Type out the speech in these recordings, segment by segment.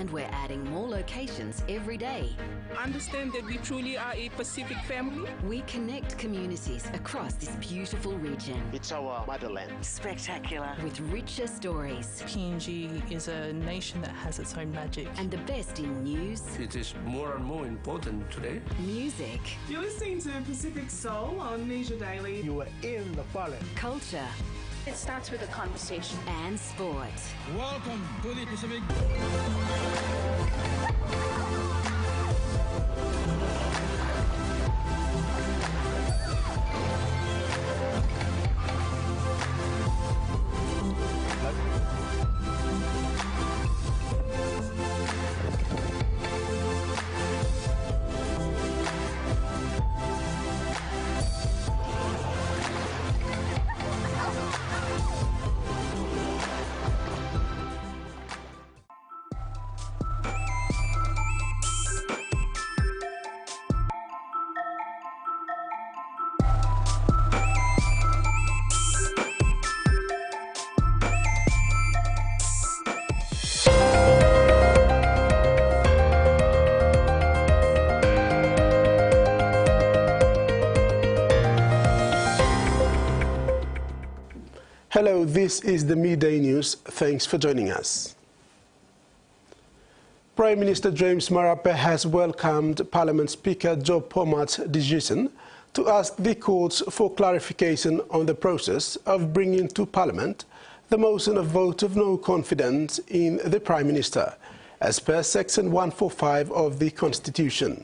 And we're adding more locations every day. Understand that we truly are a Pacific family. We connect communities across this beautiful region. It's our motherland. Spectacular. With richer stories. PNG is a nation that has its own magic. And the best in news. It is more and more important today. Music. You're listening to Pacific Soul on Measure Daily. You are in the forest. Culture. It starts with a conversation. And sport. Welcome to the Pacific. Hello, this is the Midday News. Thanks for joining us. Prime Minister James Marape has welcomed Parliament Speaker Joe Pomat's decision to ask the courts for clarification on the process of bringing to Parliament the motion of vote of no confidence in the Prime Minister, as per Section 145 of the Constitution.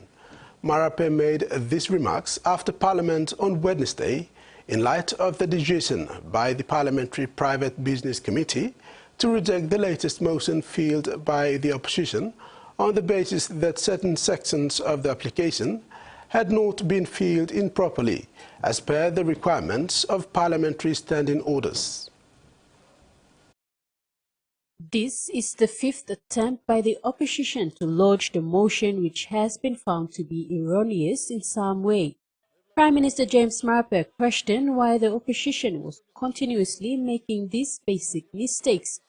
Marape made these remarks after Parliament on Wednesday in light of the decision by the Parliamentary Private Business Committee to reject the latest motion filed by the opposition on the basis that certain sections of the application had not been filled in properly as per the requirements of parliamentary standing orders. This is the fifth attempt by the opposition to lodge the motion which has been found to be erroneous in some way. Prime Minister James Marape questioned why the opposition was continuously making these basic mistakes.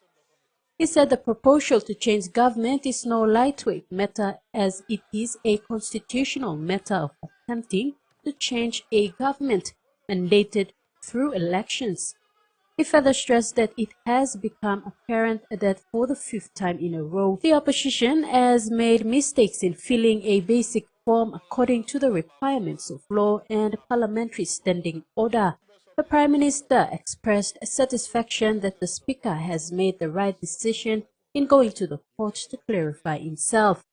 He said the proposal to change government is no lightweight matter, as it is a constitutional matter of attempting to change a government mandated through elections. He further stressed that it has become apparent that for the fifth time in a row, the opposition has made mistakes in filling a basic form according to the requirements of law and parliamentary standing order. The Prime Minister expressed satisfaction that the Speaker has made the right decision in going to the court to clarify himself.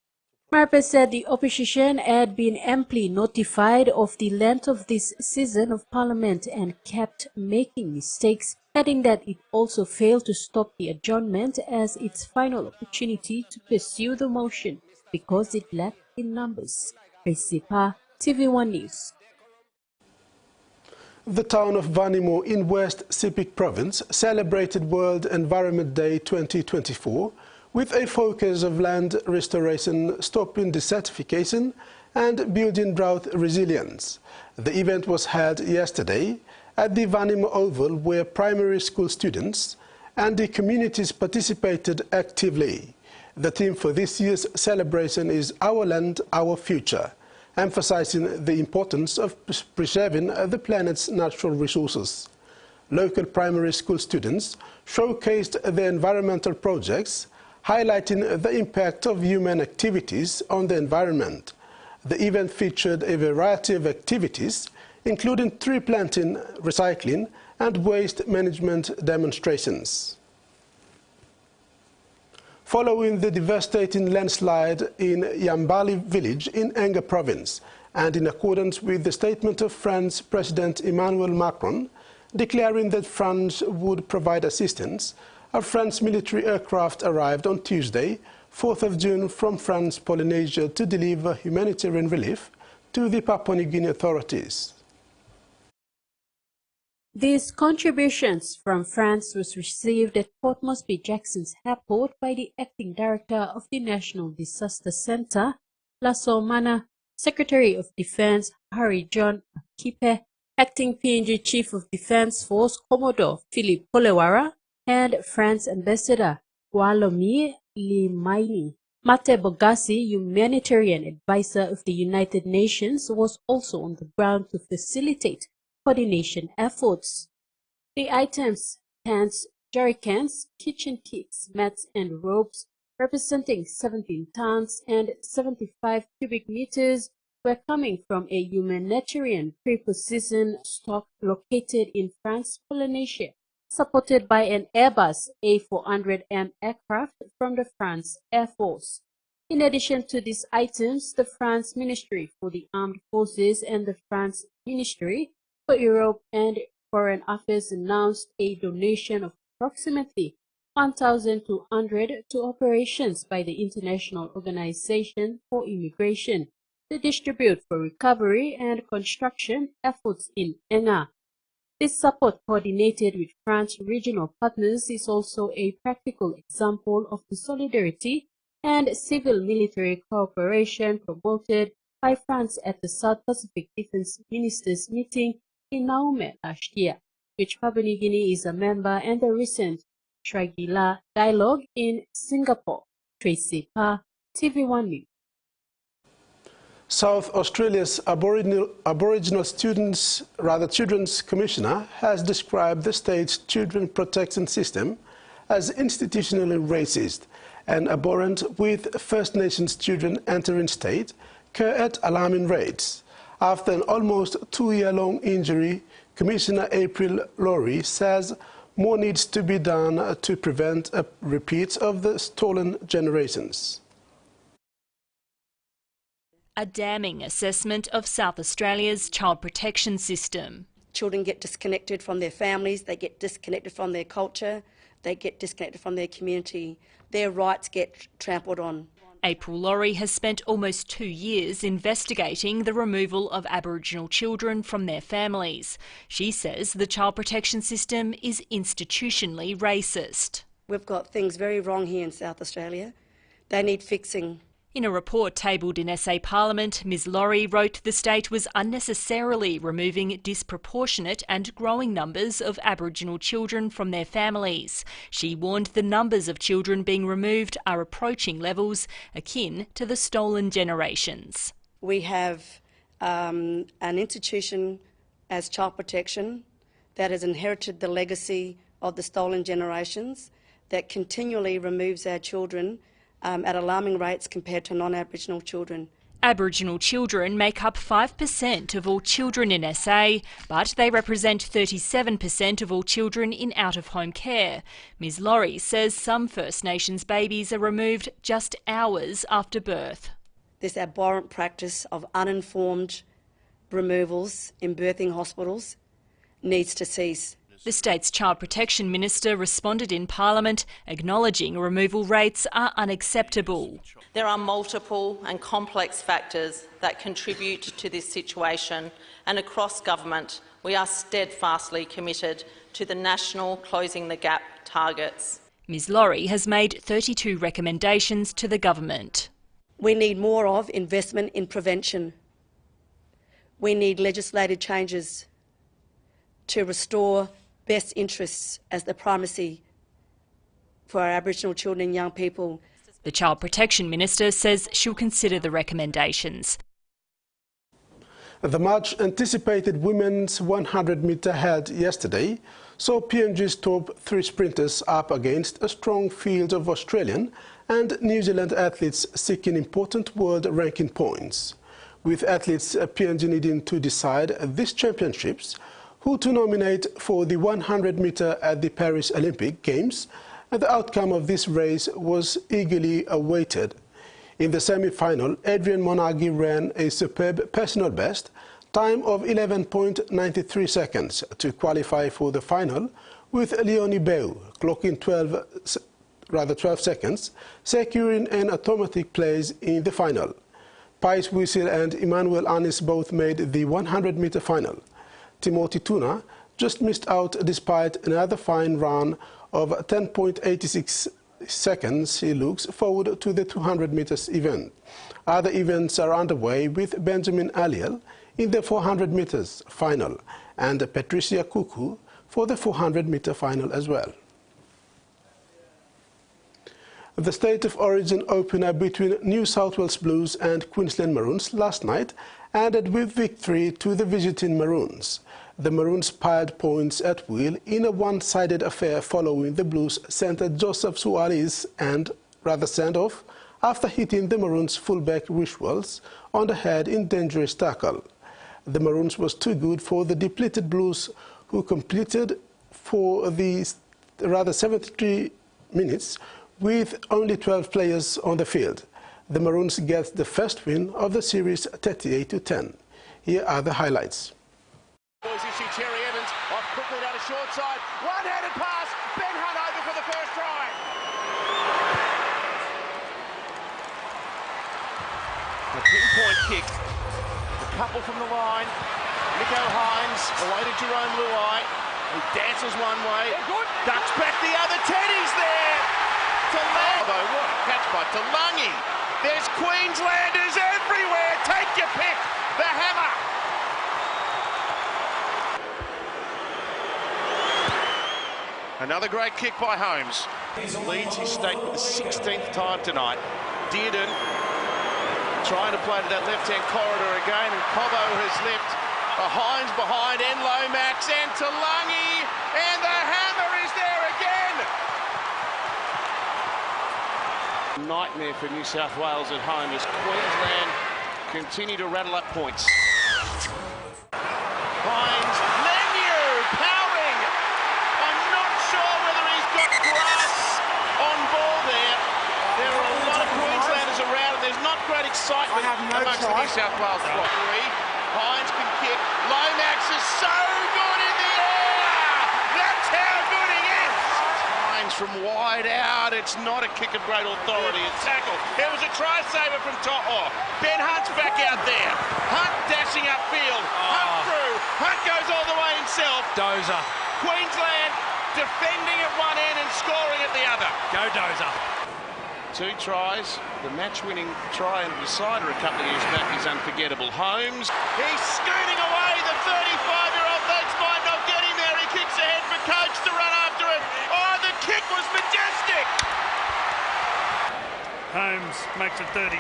Marape said the opposition had been amply notified of the length of this season of Parliament and kept making mistakes, adding that it also failed to stop the adjournment as its final opportunity to pursue the motion because it lacked in numbers. Recipa, TVWAN News. The town of Vanimo in West Sepik Province celebrated World Environment Day 2024 with a focus of land restoration, stopping desertification and building drought resilience. The event was held yesterday at the Vanimo Oval, where primary school students and the communities participated actively. The theme for this year's celebration is Our Land, Our Future, emphasizing the importance of preserving the planet's natural resources. Local primary school students showcased their environmental projects, highlighting the impact of human activities on the environment. The event featured a variety of activities, including tree planting, recycling, and waste management demonstrations. Following the devastating landslide in Yambali village in Enga province, and in accordance with the statement of France President Emmanuel Macron, declaring that France would provide assistance, a French military aircraft arrived on Tuesday, 4th of June, from France, Polynesia, to deliver humanitarian relief to the Papua New Guinea authorities. These contributions from France was received at Port Moresby Jackson's airport by the Acting Director of the National Disaster Center, Lasso Mana, Secretary of Defense Harry John Akipe, Acting PNG Chief of Defense Force Commodore Philip Polewara, and France Ambassador Gualomi Limaini. Mate Bogasi, humanitarian advisor of the United Nations, was also on the ground to facilitate coordination efforts. The items, tents, jerrycans, kitchen kits, mats and ropes, representing 17 tons and 75 cubic meters, were coming from a humanitarian preposition stock located in France, Polynesia, supported by an Airbus A400M aircraft from the France Air Force. In addition to these items, the France Ministry for the Armed Forces and the France Ministry for Europe and Foreign Affairs announced a donation of approximately 1,200 to operations by the International Organization for Immigration to distribute for recovery and construction efforts in Enga. This support, coordinated with French regional partners, is also a practical example of the solidarity and civil-military cooperation promoted by France at the South Pacific Defense Ministers meeting in Naume last year, which Papua New Guinea is a member, and the recent Trigila dialogue in Singapore. Tracy Pa, TVWAN News. South Australia's Aboriginal Children's Commissioner has described the state's children protection system as institutionally racist and abhorrent, with First Nations children entering state care at alarming rates. After an almost 2-year-long injury, Commissioner April Laurie says more needs to be done to prevent a repeat of the stolen generations. A damning assessment of South Australia's child protection system. Children get disconnected from their families, they get disconnected from their culture, they get disconnected from their community. Their rights get trampled on. April Laurie has spent almost 2 years investigating the removal of Aboriginal children from their families. She says the child protection system is institutionally racist. We've got things very wrong here in South Australia. They need fixing. In a report tabled in SA Parliament, Ms Laurie wrote the state was unnecessarily removing disproportionate and growing numbers of Aboriginal children from their families. She warned the numbers of children being removed are approaching levels akin to the stolen generations. We have an institution as child protection that has inherited the legacy of the stolen generations, that continually removes our children at alarming rates compared to non-Aboriginal children. Aboriginal children make up 5% of all children in SA, but they represent 37% of all children in out-of-home care. Ms Laurie says some First Nations babies are removed just hours after birth. This abhorrent practice of uninformed removals in birthing hospitals needs to cease. The state's Child Protection Minister responded in Parliament, acknowledging removal rates are unacceptable. There are multiple and complex factors that contribute to this situation, and across government we are steadfastly committed to the national Closing the Gap targets. Ms Laurie has made 32 recommendations to the government. We need more of investment in prevention. We need legislative changes to restore best interests as the primacy for our Aboriginal children and young people. The Child Protection Minister says she'll consider the recommendations. The much-anticipated women's 100-metre held yesterday saw PNG's top 3 sprinters up against a strong field of Australian and New Zealand athletes seeking important world ranking points. With athletes PNG needing to decide these championships who to nominate for the 100-metre at the Paris Olympic Games, and the outcome of this race was eagerly awaited. In the semi-final, Adrian Monaghi ran a superb personal best time of 11.93 seconds to qualify for the final, with Leonie Beu clocking 12 seconds, securing an automatic place in the final. Pies Whistle and Emmanuel Anis both made the 100-metre final. Timothy Tuna just missed out despite another fine run of 10.86 seconds. He looks forward to the 200 meters event. Other events are underway, with Benjamin Aliel in the 400 meters final and Patricia Kuku for the 400-meter final as well. The State of Origin opener between New South Wales Blues and Queensland Maroons last night ended with victory to the visiting Maroons. The Maroons piled points at will in a one-sided affair following the Blues centre Joseph Suarez and send-off after hitting the Maroons fullback Rishwells on the head in dangerous tackle. The Maroons was too good for the depleted Blues, who completed for the 73 minutes with only 12 players on the field. The Maroons get the first win of the series 38-10. Here are the highlights. Boys issue Cherry Evans off quickly down a short side. One-handed pass. Ben Hunt over for the first try. A pinpoint kick. A couple from the line. Nico Hines away to Jerome Luai. He dances one way. Ducks back the other. Teddy's there. Although what a catch by Talangi. There's Queenslanders everywhere. Take your pick. The hammer. Another great kick by Holmes. Leads his state for the 16th time tonight. Dearden trying to play to that left-hand corridor again, and Cobbo has left Hines behind, and Lomax and Talangi, and the hammer is there again. Nightmare for New South Wales at home as Queensland continue to rattle up points. Hines, Lemieux powering. I'm not sure whether he's got grass on ball there. There are a lot of Queenslanders around, and there's not great excitement amongst the New South Wales flock. Hines can kick. Lomax is so good in the air. That's how good he is. Hines from wide out. It's not a kick of great authority. It's tackle. There was a try saver from To'o. Ben Hunt's back out there. Hunt dashing upfield. Hunt through. Hunt goes all the way himself. Dozer. Queensland defending at one end and scoring at the other. Go Dozer. 2 tries, the match-winning try and decider a couple of years back is unforgettable. Holmes, he's scooting away, the 35-year-old thinks might not get him there. He kicks ahead for Coach to run after it. Oh, the kick was majestic! Holmes makes it 32.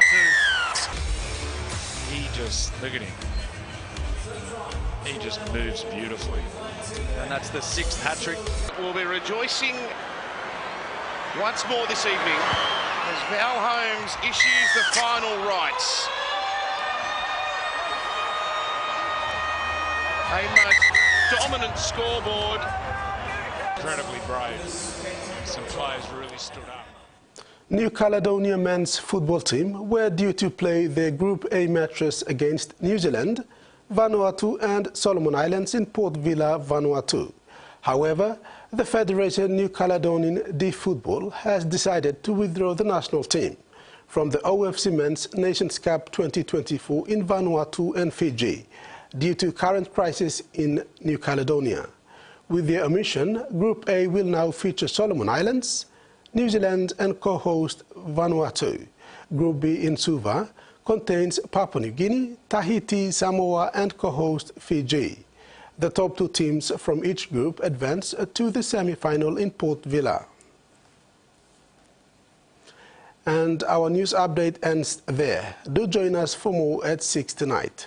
He just, look at him. He just moves beautifully. And that's the 6th hat-trick. We'll be rejoicing once more this evening as Val Holmes issues the final rites. A most dominant scoreboard. Incredibly brave. Some players really stood up. New Caledonia men's football team were due to play their Group A matches against New Zealand, Vanuatu and Solomon Islands in Port Vila, Vanuatu. However, the Federation New Caledonian D Football has decided to withdraw the national team from the OFC Men's Nations Cup 2024 in Vanuatu and Fiji due to current crisis in New Caledonia. With their omission, Group A will now feature Solomon Islands, New Zealand and co-host Vanuatu. Group B in Suva contains Papua New Guinea, Tahiti, Samoa and co-host Fiji. The top 2 teams from each group advance to the semi-final in Port Vila. And our news update ends there. Do join us for more at 6 tonight.